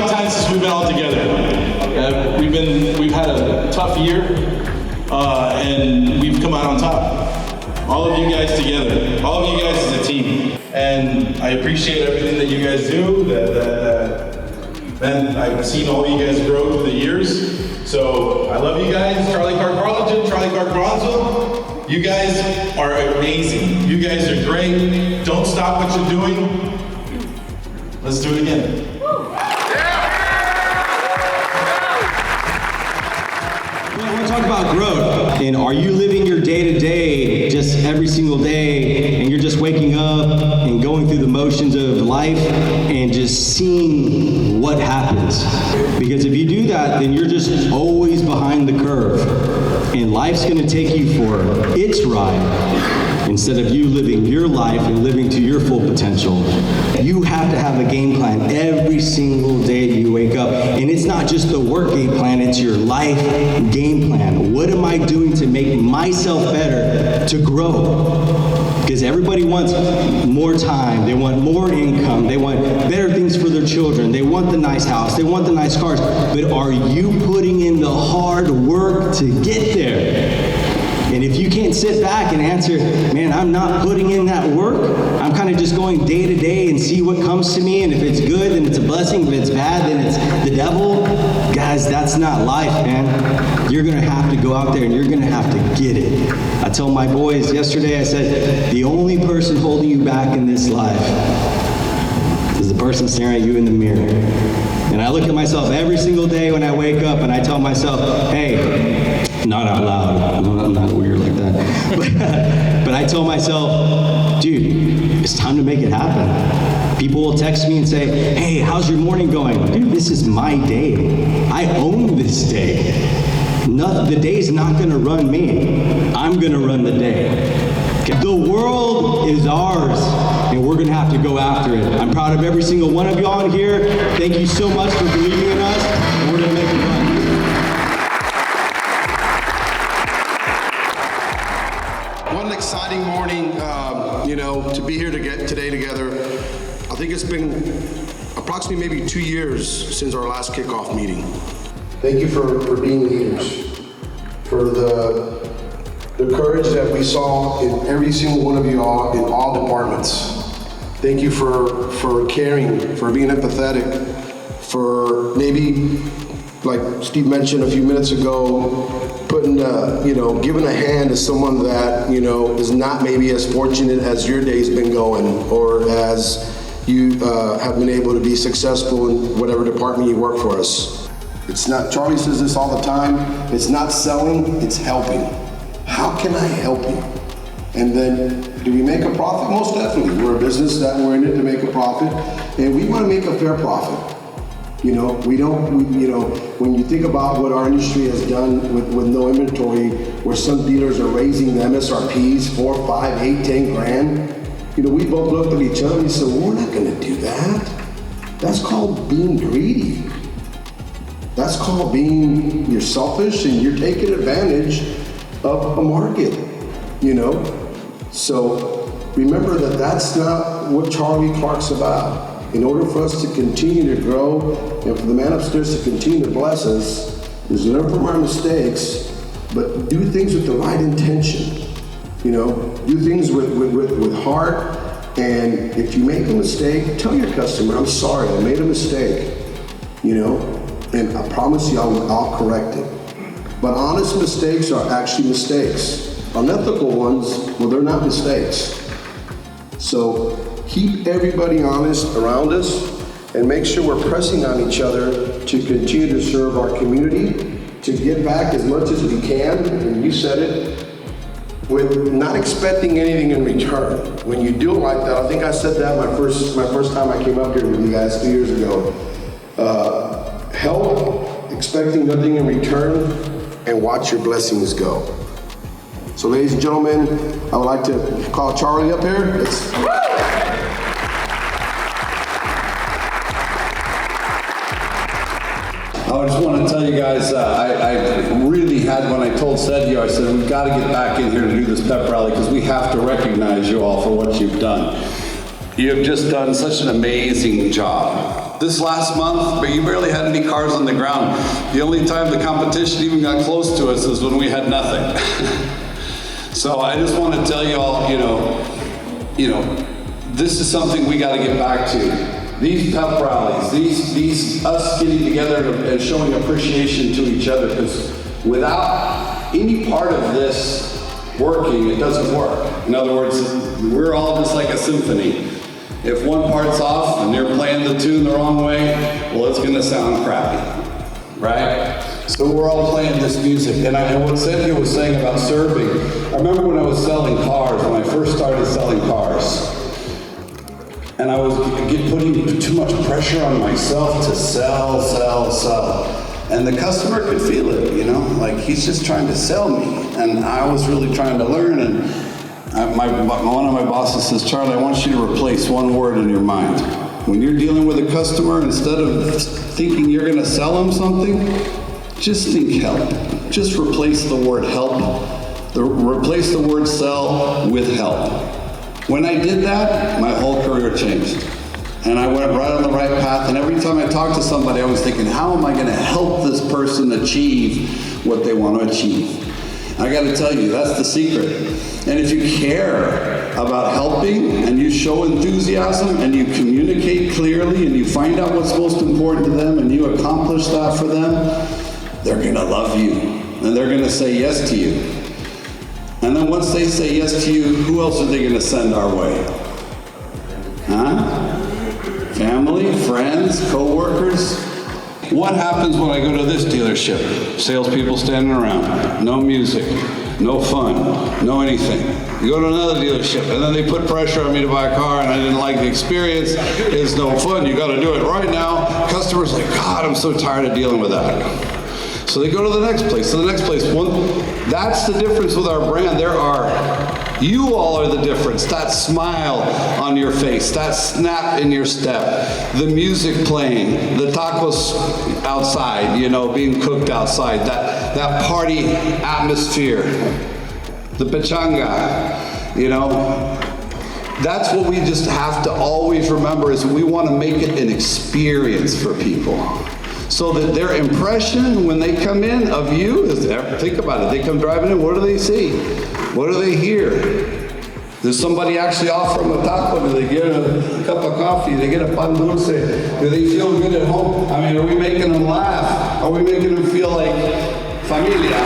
long time since we've been all together. We've had a tough year, and we've come out on top. All of you guys together, all of you guys as a team. And I appreciate everything that you guys do. And I've seen all of you guys grow through the years. So I love you guys. Charlie Clark Arlington, Charlie Clark Bronzeville. You guys are amazing. You guys are great. Don't stop what you're doing. Let's do it again. I want to talk about growth. And are you living your day-to-day just every single day, and you're just waking up and going through the motions of life and just seeing what happens? Because if you do that, then you're just always behind the curve. And life's going to take you for its ride instead of you living your life and living to your full potential. You have to have a game plan every single day you wake up. And it's not just the work game plan, it's your life game plan. What am I doing to make myself better, to grow? Because everybody wants more time, they want more income, they want better things for their children, they want the nice house, they want the nice cars, but are you putting in the hard work to get there? And if you can't sit back and answer, man, I'm not putting in that work, I'm kind of just going day to day and see what comes to me, and if it's good, then it's a blessing, if it's bad, then it's the devil. Guys, that's not life, man. You're gonna have to go out there and you're gonna have to get it. I told my boys yesterday, I said, the only person holding you back in this life is the person staring at you in the mirror. And I look at myself every single day when I wake up and I tell myself, hey, not out loud, I'm not weird like that. But I tell myself, dude, it's time to make it happen. People will text me and say, hey, how's your morning going? Dude, this is my day. I own this day. The day's not gonna run me. I'm gonna run the day. The world is ours, and we're gonna have to go after it. I'm proud of every single one of y'all in here. Thank you so much for believing in us, and we're gonna make it run. What an exciting morning, to be here today together. I think it's been approximately maybe 2 years since our last kickoff meeting. Thank you for being leaders, for the courage that we saw in every single one of you all in all departments. Thank you for caring, for being empathetic, for maybe, like Steve mentioned a few minutes ago, putting, giving a hand to someone that, is not maybe as fortunate as your day's been going, or as you have been able to be successful in whatever department you work for us. It's not, Charlie says this all the time, it's not selling, it's helping. How can I help you? And then, do we make a profit? Most definitely. We're a business that we're in it to make a profit, and we want to make a fair profit. When you think about what our industry has done with no inventory, where some dealers are raising the MSRPs 4, 5, 8, 10 grand, we both looked at each other and said, well, we're not going to do that. That's called being greedy. That's called being, you're selfish and you're taking advantage of a market, So remember that that's not what Charlie Clark's about. In order for us to continue to grow and for the man upstairs to continue to bless us, is learn from our mistakes, but do things with the right intention. Do things with heart. And if you make a mistake, tell your customer, I'm sorry, I made a mistake. And I promise you I'll correct it. But honest mistakes are actually mistakes. Unethical ones, well, they're not mistakes. So keep everybody honest around us and make sure we're pressing on each other to continue to serve our community, to give back as much as we can, and you said it, with not expecting anything in return. When you do it like that, I think I said that my first time I came up here with you guys 2 years ago. Help, expecting nothing in return, and watch your blessings go. So ladies and gentlemen, I would like to call Charlie up here. I just want to tell you guys, I really had, when I told Sergio, I said, we've got to get back in here to do this pep rally because we have to recognize you all for what you've done. You have just done such an amazing job. this last month, but you barely had any cars on the ground. The only time the competition even got close to us is when we had nothing. So I just want to tell you all, this is something we got to get back to. These pep rallies, these us getting together and showing appreciation to each other, because without any part of this working, it doesn't work. In other words, we're all just like a symphony. If one part's off and they're playing the tune the wrong way, well, it's gonna sound crappy, right? So we're all playing this music. And what Sergio was saying about serving, I remember when I was selling cars, when I first started selling cars, and I was putting too much pressure on myself to sell. And the customer could feel it, like he's just trying to sell me. And I was really trying to learn. And one of my bosses says, Charlie, I want you to replace one word in your mind. When you're dealing with a customer, instead of thinking you're gonna sell them something, just think help. Just replace the word help. Replace the word sell with help. When I did that, my whole career changed. And I went right on the right path, and every time I talked to somebody, I was thinking, how am I gonna help this person achieve what they want to achieve? I gotta tell you, that's the secret. And if you care about helping, and you show enthusiasm, and you communicate clearly, and you find out what's most important to them, and you accomplish that for them, they're gonna love you, and they're gonna say yes to you. And then once they say yes to you, who else are they gonna send our way? Huh? Family, friends, co-workers. What happens when I go to this dealership? Salespeople standing around, no music, no fun, no anything. You go to another dealership, and then they put pressure on me to buy a car, and I didn't like the experience. It's no fun, you gotta do it right now. Customers like, God, I'm so tired of dealing with that. So they go to the next place, That's the difference with our brand. You all are the difference. That smile on your face, that snap in your step, the music playing, the tacos outside, being cooked outside, that party atmosphere, the pachanga, That's what we just have to always remember, is we want to make it an experience for people. So that their impression when they come in of you is, think about it, they come driving in, what do they see? What do they hear? Does somebody actually offer them a taco? Do they get a cup of coffee? Do they get a pan dulce? Do they feel good at home? I mean, are we making them laugh? Are we making them feel like familia?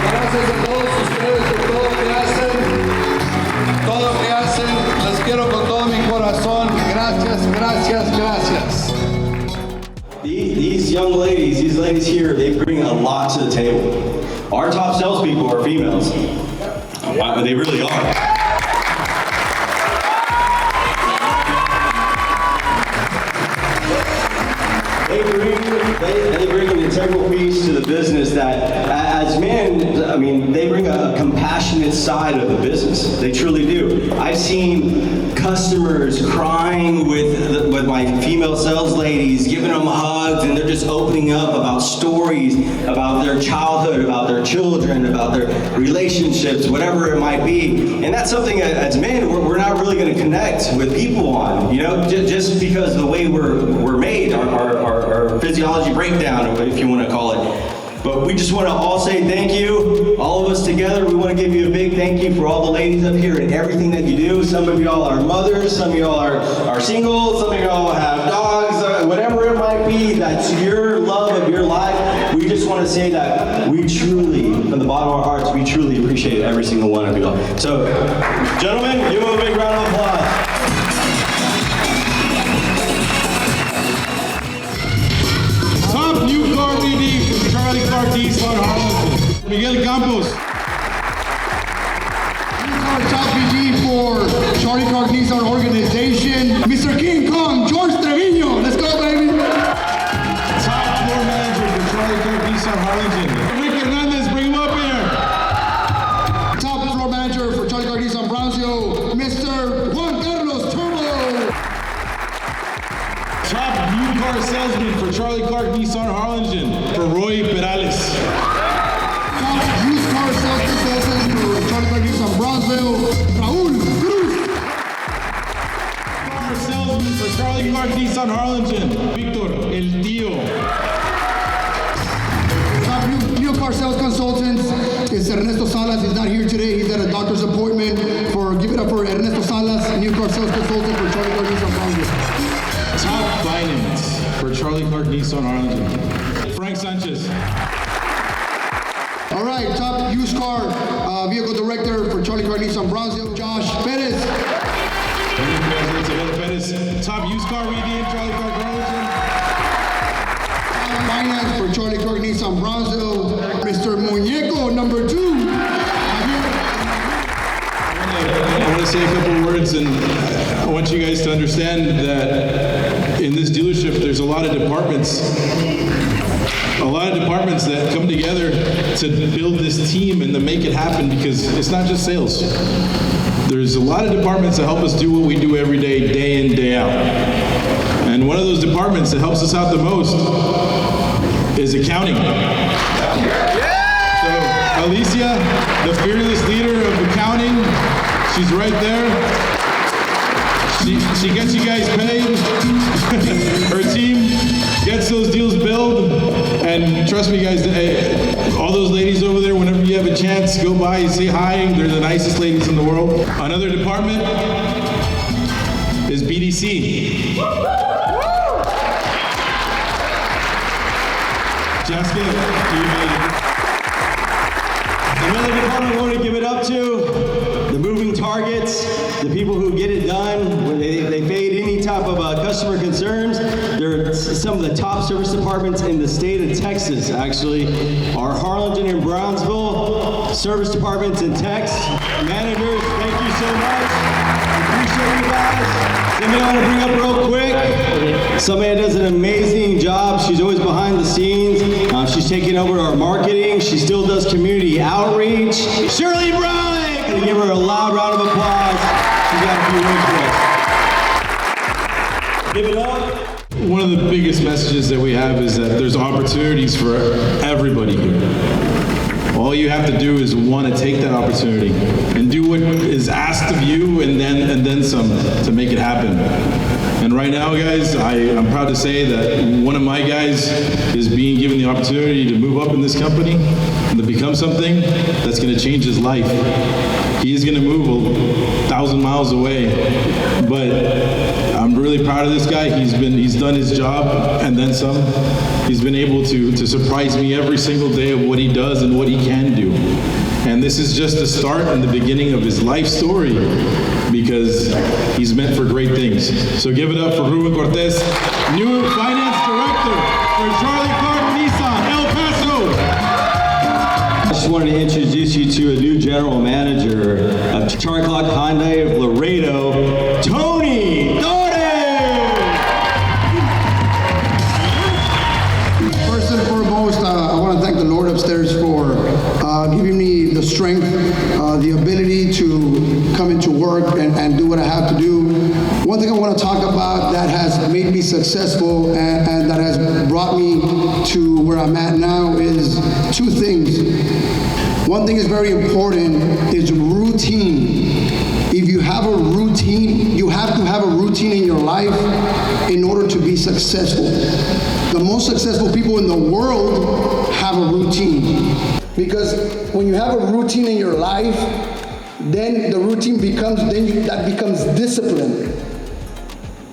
Gracias a todos ustedes por todo lo que hacen. Todo lo que hacen, les quiero con todo mi corazón. Gracias. These young ladies, these ladies here, they bring a lot to the table. Our top salespeople are females. Wow, they really are. They bring an integral piece to the business that, as men, they bring a compassionate side of the business. They truly do. I've seen customers crying with my female sales ladies, giving them hugs, and they're just opening up about stories, about their childhood, about their children, about their relationships, whatever it might be. And that's something as men we're not really going to connect with people on, just because the way we're made, our physiology breakdown, if you want to call it. But we just want to all say thank you, all of us together. We want to give you a big thank you for all the ladies up here and everything that you do. Some of y'all are mothers, some of y'all are single, some of y'all have dogs, whatever it might be, that's your love of your life. We just want to say that we truly, from the bottom of our hearts, we truly appreciate every single one of you all. So, gentlemen, give them a big round of applause. Top new car BD from Charlie Clark Nissan Harlingen. Miguel Campos. New car top BD for Charlie Clark Nissan organization. Mr. King Kong, George Trevino. Let's go, baby. Top floor manager for Charlie Clark Nissan Harlingen. Rick Hernandez, bring him up here. Top floor manager for Charlie Clark Nissan Brownsville, Mr. Juan Carlos Turbo. Top new car salesman for Charlie Clark Nissan Harlingen, for Roy Perales. Top used car salesman for Charlie Clark Nissan Brownsville, Raul Cruz. Car salesman for Charlie Clark Nissan Nissan Harlingen, Victor, El Tío. Top new car sales consultants is Ernesto Salas. He's not here today. He's at a doctor's appointment. Give it up for Ernesto Salas, new car sales consultant for Charlie Clark Nissan Harlingen. Top finance for Charlie Clark Nissan Harlingen, Frank Sanchez. All right, top used car vehicle director for Charlie Clark Nissan Bronzeville, Josh Perez. Top used car VD in Charlie Clark Harlingen. Finance for Charlie Clark Nissan Bronzeville, Mr. Muñeco, number 2. I want to say a couple of words, and I want you guys to understand that in this dealership, there's a lot of departments that come together to build this team and to make it happen, because it's not just sales. There's a lot of departments that help us do what we do every day, day in, day out. And one of those departments that helps us out the most is accounting. So Alicia, the fearless leader of accounting, she's right there. She gets you guys paid. Her team gets those deals billed. And trust me, guys, all those ladies over there, whenever you have a chance, go by and say hi. They're the nicest ladies in the world. Another department is BDC. Jessica, Another department I want to give it up to, the moving targets, the people who get it done when they fade any type of customer concerns. They're some of the top service departments in the state of Texas, actually. Our Harlingen and Brownsville service departments and techs, managers, thank you so much. Appreciate you guys. Somebody I want to bring up real quick. Somebody that does an amazing job. She's always behind the scenes. She's taking over our marketing. She still does community outreach. Shirley Bryan! Can you give her a loud round of applause? She's got a few words for us. Give it up. one of the biggest messages that we have is that there's opportunities for everybody here. All you have to do is want to take that opportunity and do what is asked of you and then some to make it happen. And right now, guys, I'm proud to say that one of my guys is being given the opportunity to move up in this company and to become something that's going to change his life. He is going to move 1,000 miles away, but I'm really proud of this guy. He's done his job and then some. He's been able to surprise me every single day of what he does and what he can do. And this is just the start and the beginning of his life story, because he's meant for great things. So give it up for Ruben Cortez, new finance director for Charlie Clark Nissan, El Paso. I just wanted to introduce you to a new general manager of Charlie Clark Hyundai of Laredo, Tony Dore. First and foremost, I want to thank the Lord upstairs for giving me the strength, the ability to come into work and do what I have to do. One thing I want to talk about that has made me successful and that has brought me to where I'm at now is two things. One thing is very important is routine. If you have a routine, you have to have a routine in your life in order to be successful. The most successful people in the world have a routine. Because when you have a routine in your life, then the routine becomes discipline.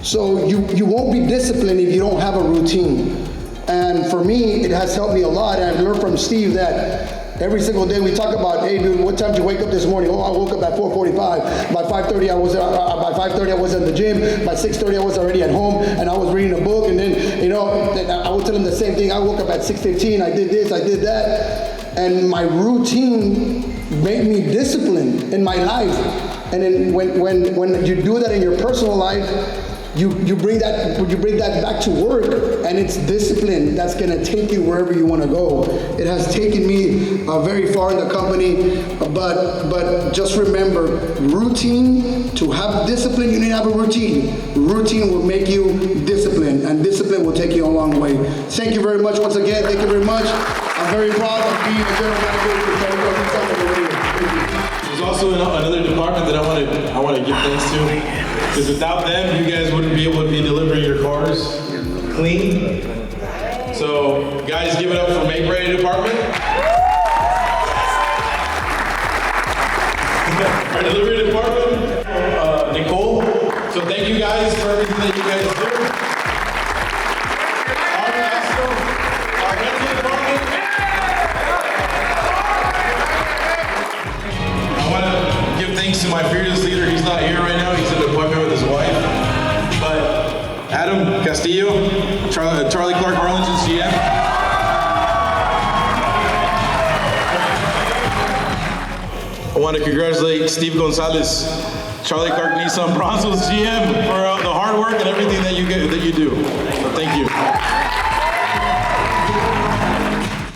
So you won't be disciplined if you don't have a routine. And for me, it has helped me a lot. And I've learned from Steve that every single day we talk about, hey dude, what time did you wake up this morning? Oh, I woke up at 4:45. By 5:30 I was in the gym. By 6:30 I was already at home and I was reading a book. And then, I would tell him the same thing. I woke up at 6:15. I did this, I did that. And my routine made me disciplined in my life. And then when you do that in your personal life, you bring that back to work, and it's discipline that's gonna take you wherever you wanna go. It has taken me very far in the company, but just remember, routine, to have discipline, you need to have a routine. Routine will make you disciplined, and discipline will take you a long way. Thank you very much once again, thank you very much. I'm very proud of being a general manager for Charlie Clark Nissan. Thank you. There's also another department that I want to give thanks to, because without them, you guys wouldn't be able to be delivering your cars clean. So, guys, give it up for Make Ready Department. Our delivery department, Nicole. So thank you guys for everything that you guys do. Our rental department. I want to give thanks to my fearless leader. He's not here right now. He's at an appointment with his wife. But Adam Castillo, Charlie Clark Harlingen's GM. I want to congratulate Steve Gonzalez, Charlie Clark Nissan Bronzo's GM, for the hard work and everything that you do. So thank you.